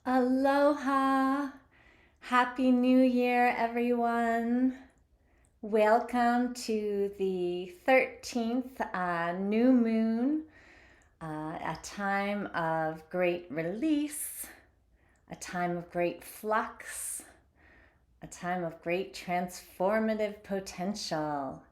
Aloha! Happy New Year, everyone! Welcome to the 13th new moon, a time of great release, a time of great flux, a time of great transformative potential.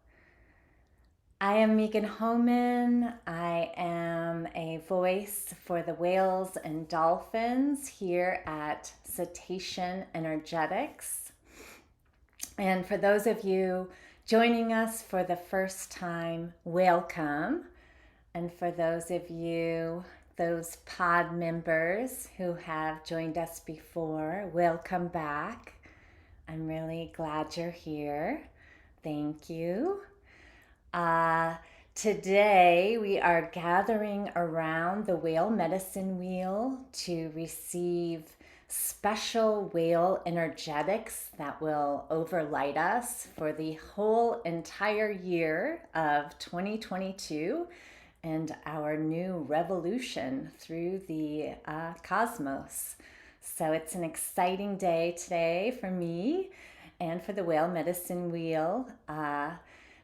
I am Megan Homan. I am a voice for the whales and dolphins here at Cetacean Energetics. And for those of you joining us for the first time, welcome. And for those of you, those pod members who have joined us before, welcome back. I'm really glad you're here. Thank you. Uh, Today, we are gathering around the whale medicine wheel to receive special whale energetics that will overlight us for the whole entire year of 2022 and our new revolution through the cosmos. So it's an exciting day today for me and for the whale medicine wheel.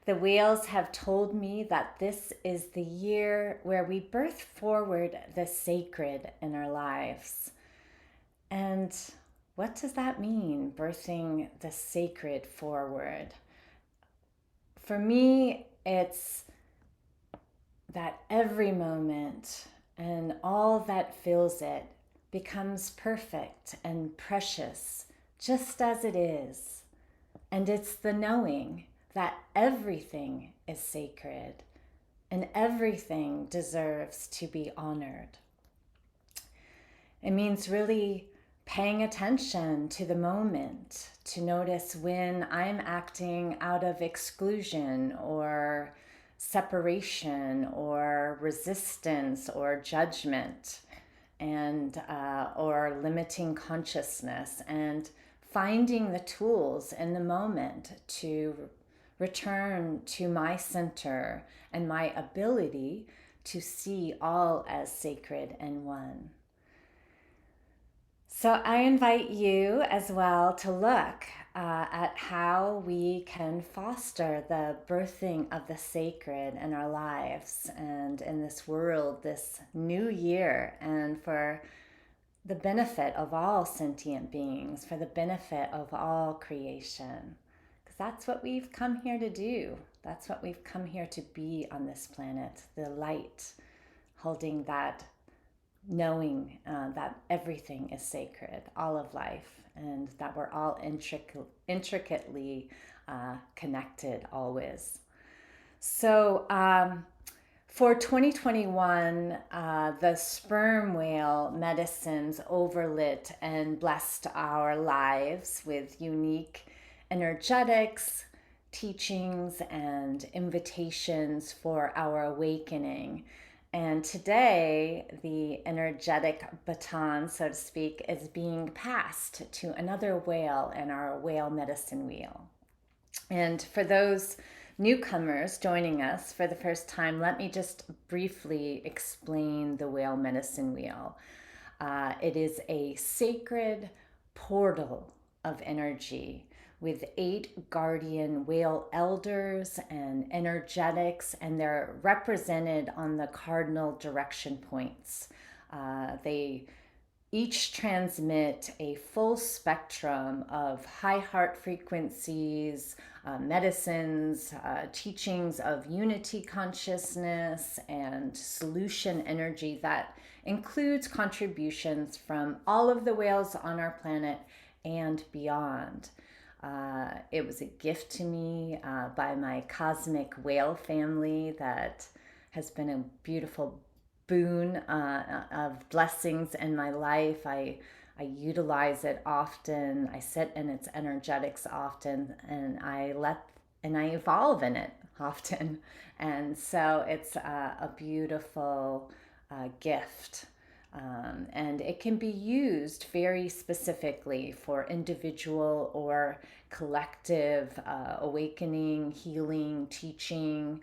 The whales have told me that this is the year where we birth forward the sacred in our lives. And what does that mean, birthing the sacred forward? For me, it's that every moment and all that fills it becomes perfect and precious, just as it is. And it's the knowing that everything is sacred and everything deserves to be honored. It means really paying attention to the moment, to notice when I'm acting out of exclusion or separation or resistance or judgment and or limiting consciousness, and finding the tools in the moment to return to my center and my ability to see all as sacred and one. So I invite you as well to look at how we can foster the birthing of the sacred in our lives and in this world this new year, and for the benefit of all sentient beings, for the benefit of all creation. That's what we've come here to do. That's what we've come here to be on this planet, the light, holding that knowing that everything is sacred, all of life, and that we're all intricately connected always. So for 2021, the sperm whale medicines overlit and blessed our lives with unique energetics, teachings, and invitations for our awakening. And today, the energetic baton, so to speak, is being passed to another whale in our whale medicine wheel. And for those newcomers joining us for the first time, let me just briefly explain the whale medicine wheel. It is a sacred portal of energy with 8 guardian whale elders and energetics, and they're represented on the cardinal direction points. They each transmit a full spectrum of high heart frequencies, medicines, teachings of unity consciousness, and solution energy that includes contributions from all of the whales on our planet and beyond. It was a gift to me by my cosmic whale family that has been a beautiful boon of blessings in my life. I utilize it often. I sit in its energetics often, and I evolve in it often. And so it's a beautiful gift. And it can be used very specifically for individual or collective awakening, healing, teaching,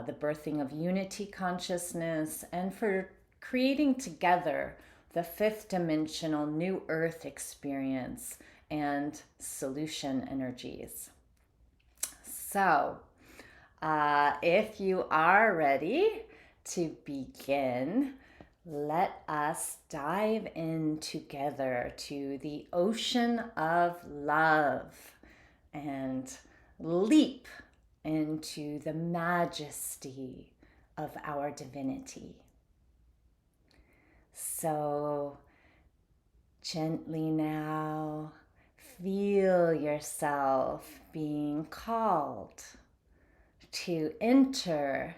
the birthing of unity consciousness, and for creating together the fifth dimensional new earth experience and solution energies. So, if you are ready to begin, let us dive in together to the ocean of love and leap into the majesty of our divinity. So, gently now, feel yourself being called to enter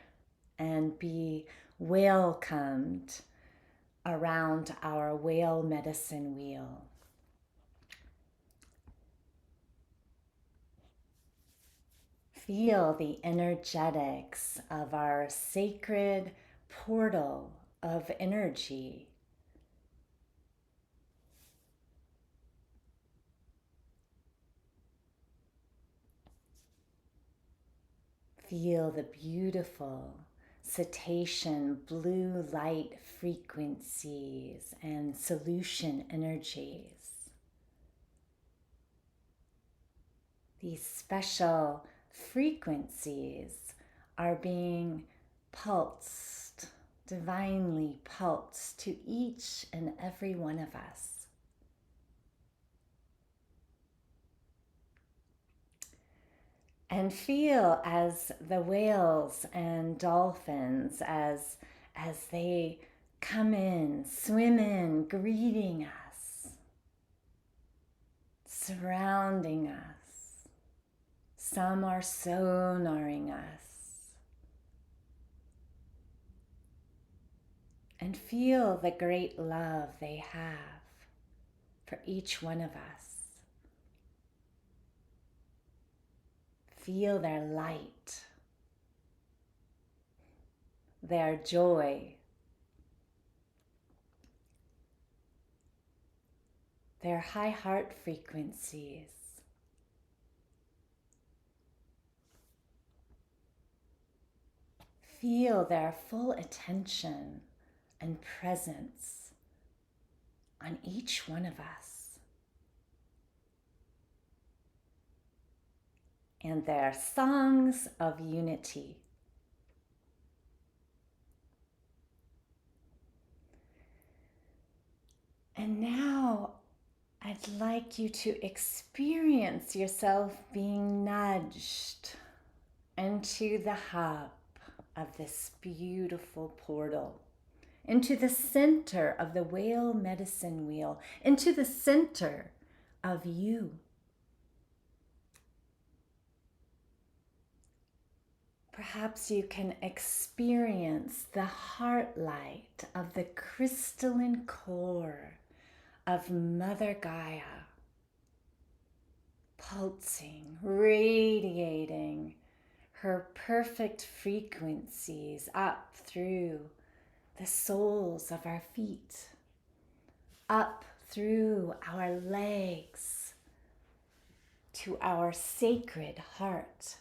and be welcomed around our whale medicine wheel. Feel the energetics of our sacred portal of energy. Feel the beautiful cetacean blue light frequencies and solution energies. These special frequencies are being pulsed, divinely pulsed to each and every one of us. And feel as the whales and dolphins, as they come in, swim in, greeting us, surrounding us. Some are sonaring us. And feel the great love they have for each one of us. Feel their light, their joy, their high heart frequencies. Feel their full attention and presence on each one of us. And their songs of unity. And now I'd like you to experience yourself being nudged into the hub of this beautiful portal, into the center of the whale medicine wheel, into the center of you. Perhaps you can experience the heart light of the crystalline core of Mother Gaia, pulsing, radiating her perfect frequencies up through the soles of our feet, up through our legs to our sacred heart.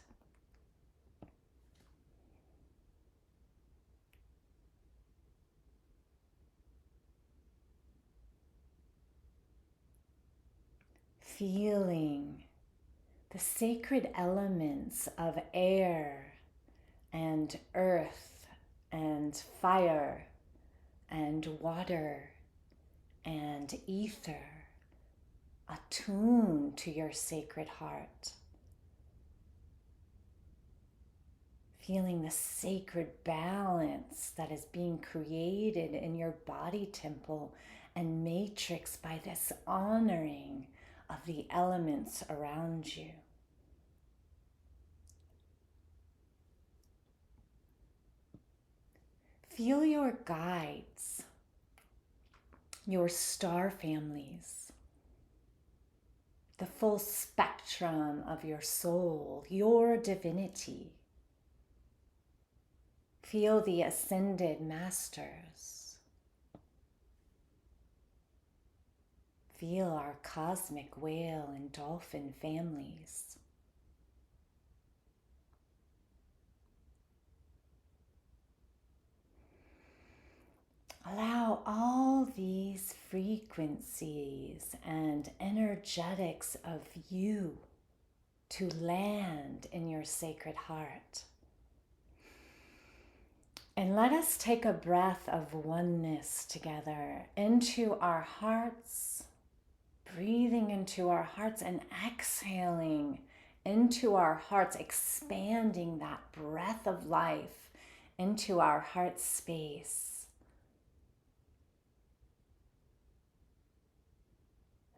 Feeling the sacred elements of air and earth and fire and water and ether attune to your sacred heart. Feeling the sacred balance that is being created in your body temple and matrix by this honoring of the elements around you. Feel your guides, your star families, the full spectrum of your soul, your divinity. Feel the ascended masters. Feel our cosmic whale and dolphin families. Allow all these frequencies and energetics of you to land in your sacred heart. And let us take a breath of oneness together into our hearts, breathing into our hearts and exhaling into our hearts, expanding that breath of life into our heart space.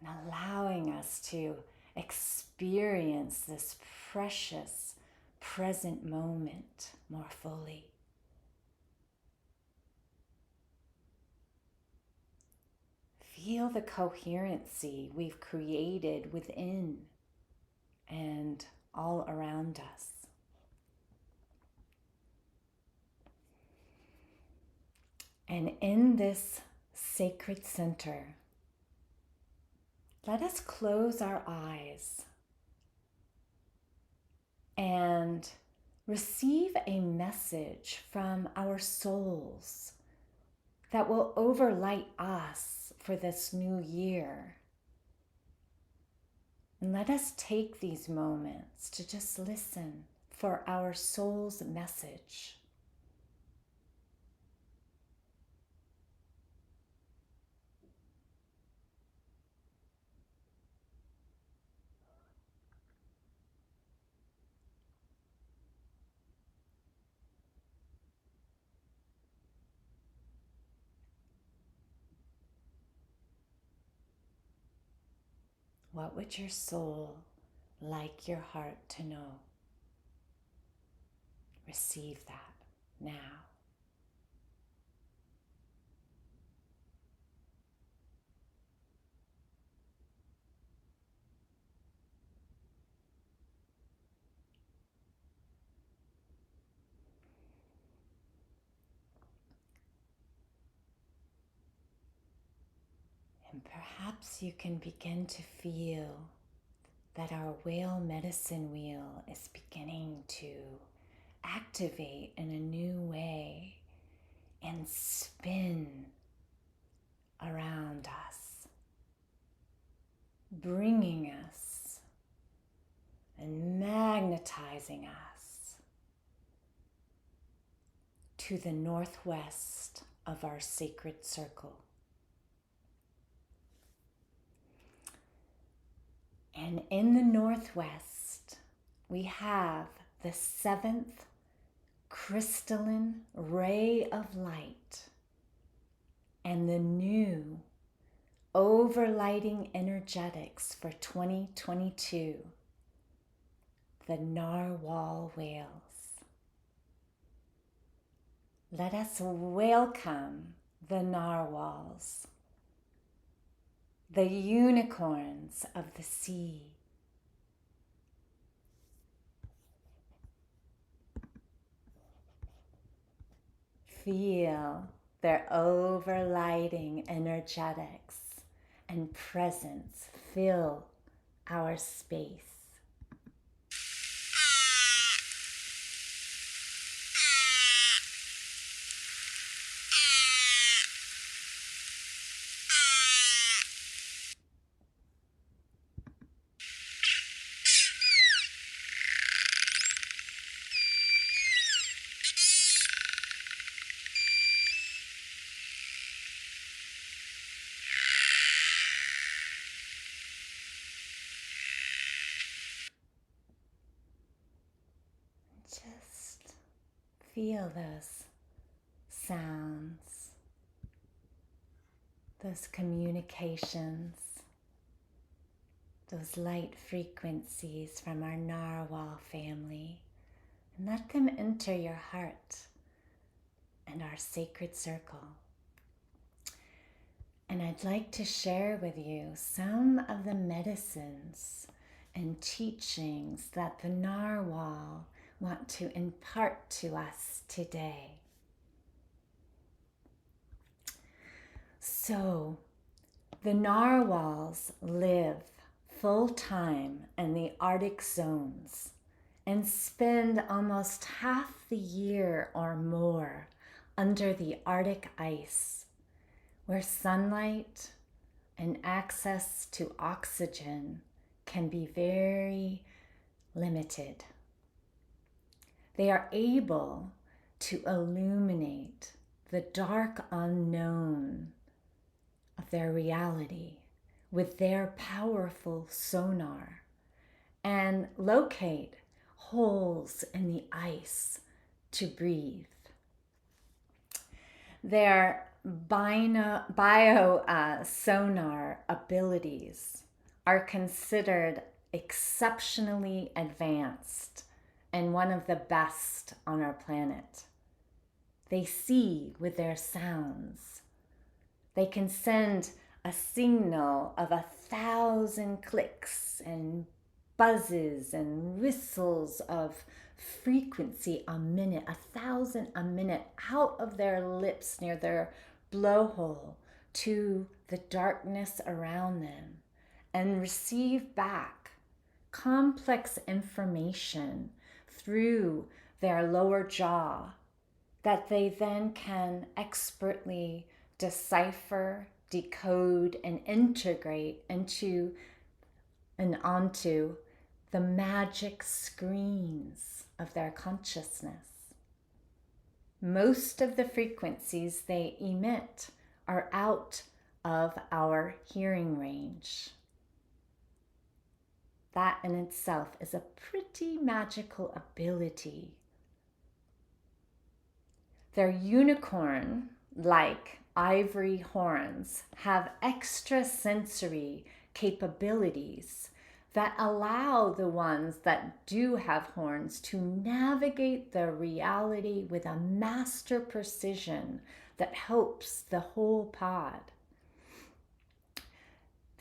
And allowing us to experience this precious present moment more fully. Feel the coherency we've created within and all around us. And in this sacred center, let us close our eyes and receive a message from our souls that will overlight us for this new year. And let us take these moments to just listen for our soul's message. What would your soul like your heart to know? Receive that now. And perhaps you can begin to feel that our whale medicine wheel is beginning to activate in a new way and spin around us, bringing us and magnetizing us to the northwest of our sacred circle. And in the northwest, we have the seventh crystalline ray of light and the new overlighting energetics for 2022, the Narwhal whales. Let us welcome the narwhals, the unicorns of the sea. Feel their overlighting energetics and presence fill our space. Just feel those sounds, those communications, those light frequencies from our narwhal family, and let them enter your heart and our sacred circle. And I'd like to share with you some of the medicines and teachings that the narwhal want to impart to us today. So, the narwhals live full-time in the Arctic zones and spend almost half the year or more under the Arctic ice, where sunlight and access to oxygen can be very limited. They are able to illuminate the dark unknown of their reality with their powerful sonar and locate holes in the ice to breathe. Their sonar abilities are considered exceptionally advanced and one of the best on our planet. They see with their sounds. They can send a signal of 1,000 clicks and buzzes and whistles of frequency a minute, 1,000 a minute, out of their lips near their blowhole to the darkness around them, and receive back complex information through their lower jaw that they then can expertly decipher, decode, and integrate into and onto the magic screens of their consciousness. Most of the frequencies they emit are out of our hearing range. That in itself is a pretty magical ability. Their unicorn-like ivory horns have extrasensory capabilities that allow the ones that do have horns to navigate their reality with a master precision that helps the whole pod.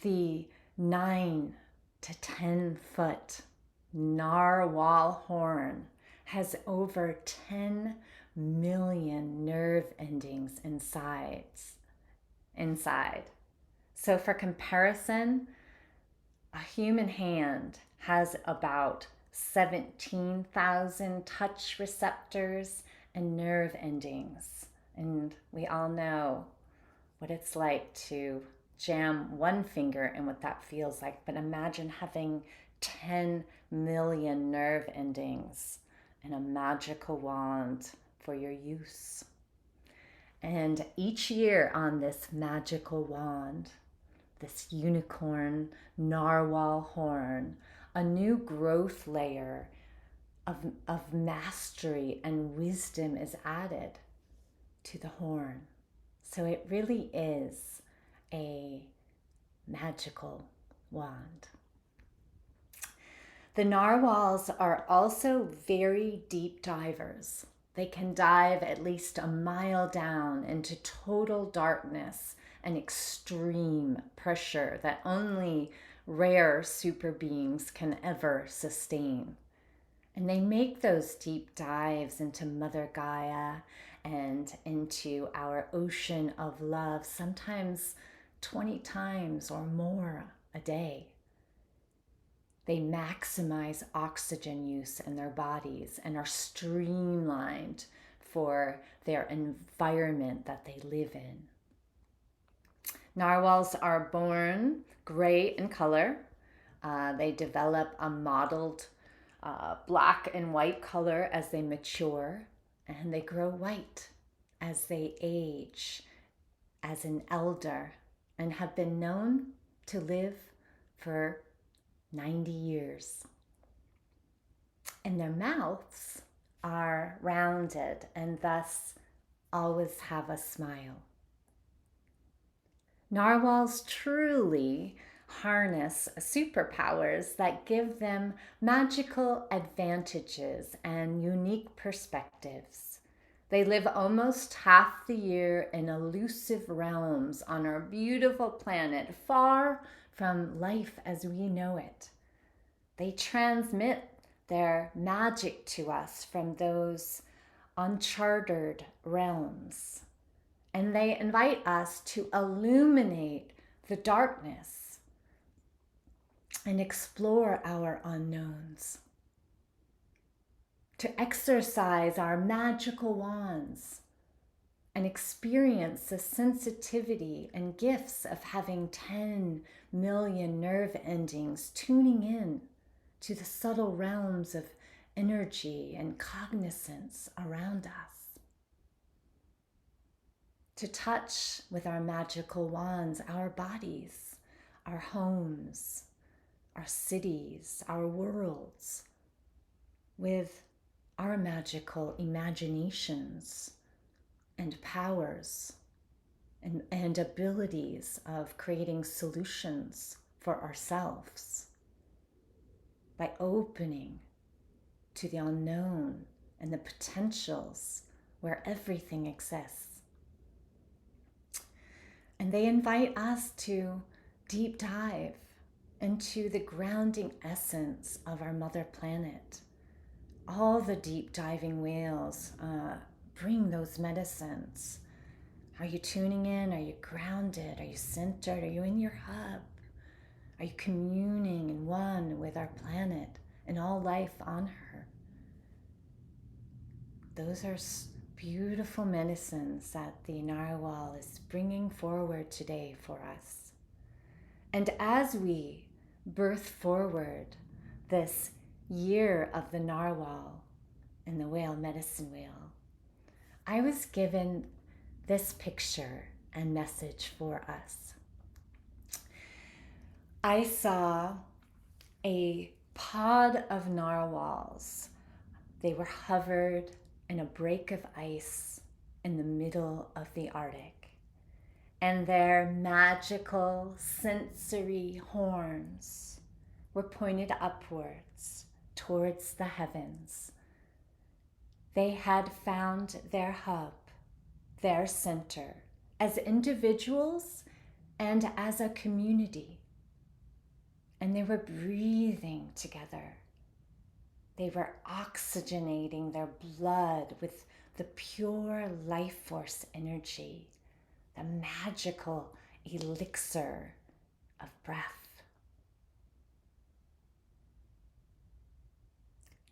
The 9 to 10 foot narwhal horn has over 10 million nerve endings inside. So for comparison, a human hand has about 17,000 touch receptors and nerve endings. And we all know what it's like to jam one finger and what that feels like. But imagine having 10 million nerve endings and a magical wand for your use. And each year on this magical wand, this unicorn narwhal horn, a new growth layer of mastery and wisdom is added to the horn. So it really is a magical wand. The narwhals are also very deep divers. They can dive at least a mile down into total darkness and extreme pressure that only rare super beings can ever sustain. And they make those deep dives into Mother Gaia and into our ocean of love, sometimes 20 times or more a day. They maximize oxygen use in their bodies and are streamlined for their environment that they live in. Narwhals are born gray in color. They develop a mottled black and white color as they mature, and they grow white as they age as an elder, and have been known to live for 90 years. And their mouths are rounded and thus always have a smile. Narwhals truly harness superpowers that give them magical advantages and unique perspectives. They live almost half the year in elusive realms on our beautiful planet, far from life as we know it. They transmit their magic to us from those uncharted realms. And they invite us to illuminate the darkness and explore our unknowns, to exercise our magical wands and experience the sensitivity and gifts of having 10 million nerve endings tuning in to the subtle realms of energy and cognizance around us. To touch with our magical wands our bodies, our homes, our cities, our worlds, with our magical imaginations and powers and abilities of creating solutions for ourselves by opening to the unknown and the potentials where everything exists. And they invite us to deep dive into the grounding essence of our mother planet. All the deep diving whales bring those medicines. Are you tuning in? Are you grounded? Are you centered? Are you in your hub? Are you communing in one with our planet and all life on her? Those are beautiful medicines that the Narwhal is bringing forward today for us. And as we birth forward this year of the Narwhal and the whale medicine wheel, I was given this picture and message for us. I saw a pod of narwhals. They were hovered in a break of ice in the middle of the Arctic, and their magical sensory horns were pointed upwards towards the heavens. They had found their hub, their center, as individuals and as a community. And they were breathing together. They were oxygenating their blood with the pure life force energy, the magical elixir of breath.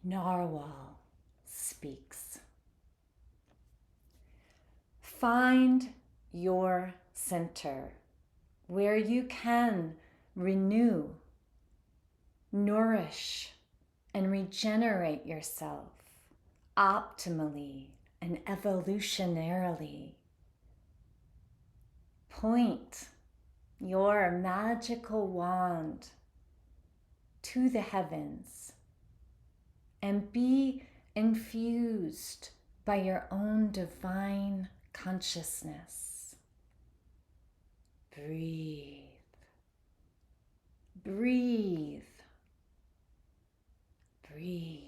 Narwhal speaks. Find your center where you can renew, nourish, and regenerate yourself optimally and evolutionarily. Point your magical wand to the heavens and be infused by your own divine consciousness. Breathe. Breathe. Breathe.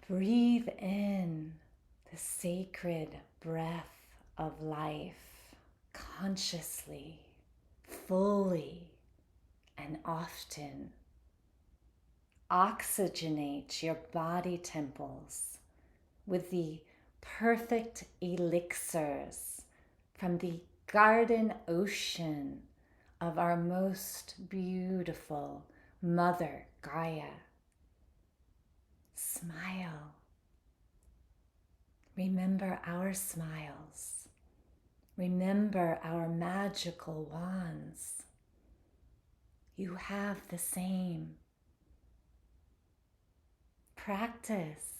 Breathe in the sacred breath of life consciously, fully, and often. Oxygenate your body temples with the perfect elixirs from the garden ocean of our most beautiful Mother Gaia. Smile. Remember our smiles. Remember our magical wands. You have the same. Practice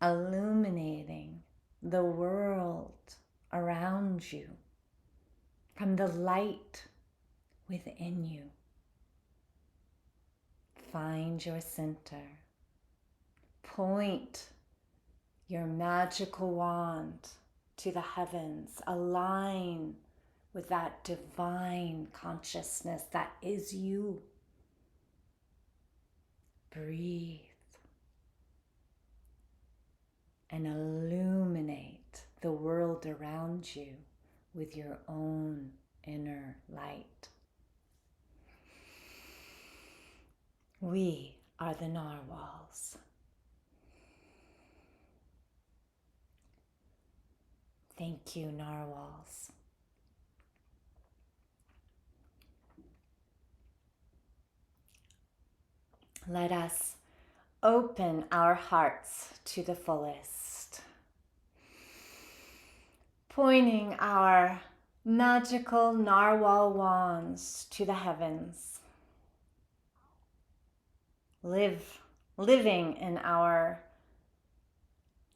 illuminating the world around you from the light within you. Find your center. Point your magical wand to the heavens. Align with that divine consciousness that is you. Breathe and illuminate the world around you with your own inner light. We are the narwhals. Thank you, narwhals. Let us open our hearts to the fullest. pointing our magical narwhal wands to the heavens. Living in our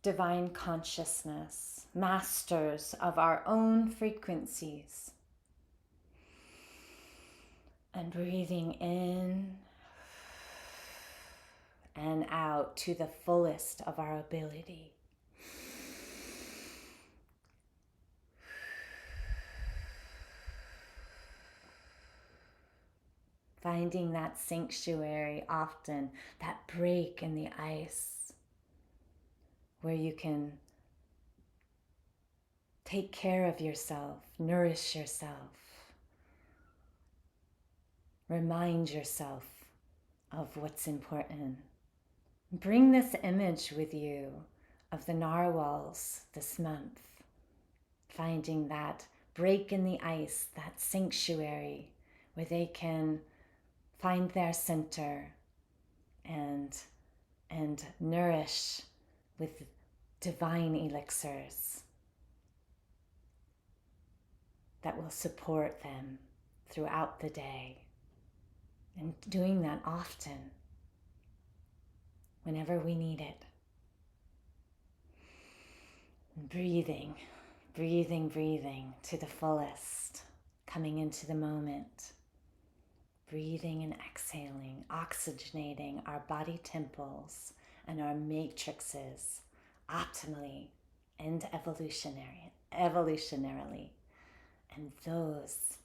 divine consciousness, masters of our own frequencies. And breathing in and out to the fullest of our ability. Finding that sanctuary often, that break in the ice, where you can take care of yourself, nourish yourself, remind yourself of what's important. Bring this image with you of the narwhals this month, finding that break in the ice, that sanctuary where they can find their center and nourish with divine elixirs that will support them throughout the day. And doing that often, whenever we need it. Breathing to the fullest, coming into the moment. Breathing and exhaling, oxygenating our body temples and our matrices optimally and evolutionarily. And those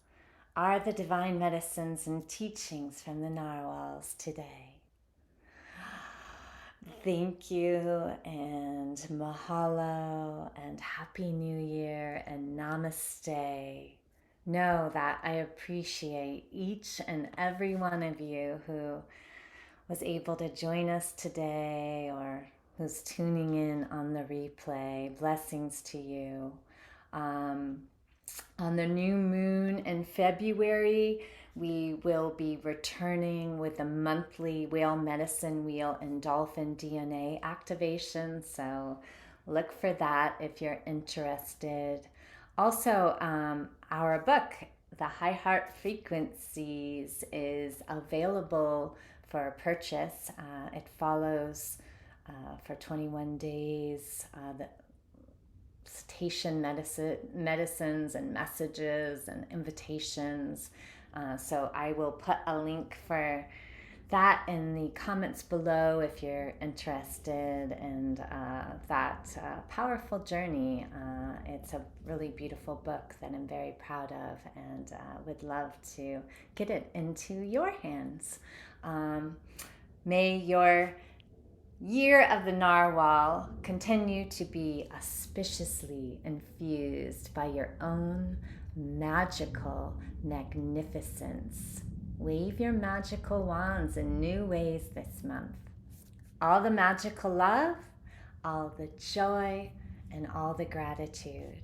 are the divine medicines and teachings from the narwhals today. Thank you and mahalo and happy new year and namaste. Know that I appreciate each and every one of you who was able to join us today or who's tuning in on the replay. Blessings to you. On the new moon in February, we will be returning with the monthly whale medicine wheel and dolphin DNA activation. So look for that if you're interested. Also, our book, The High Heart Frequencies, is available for purchase. It follows for 21 days the citation medicines and messages and invitations. So I will put a link for that in the comments below if you're interested in that powerful journey. It's a really beautiful book that I'm very proud of and would love to get it into your hands. May your year of the narwhal continue to be auspiciously infused by your own magical magnificence. Wave your magical wands in new ways this month. All the magical love, all the joy, and all the gratitude.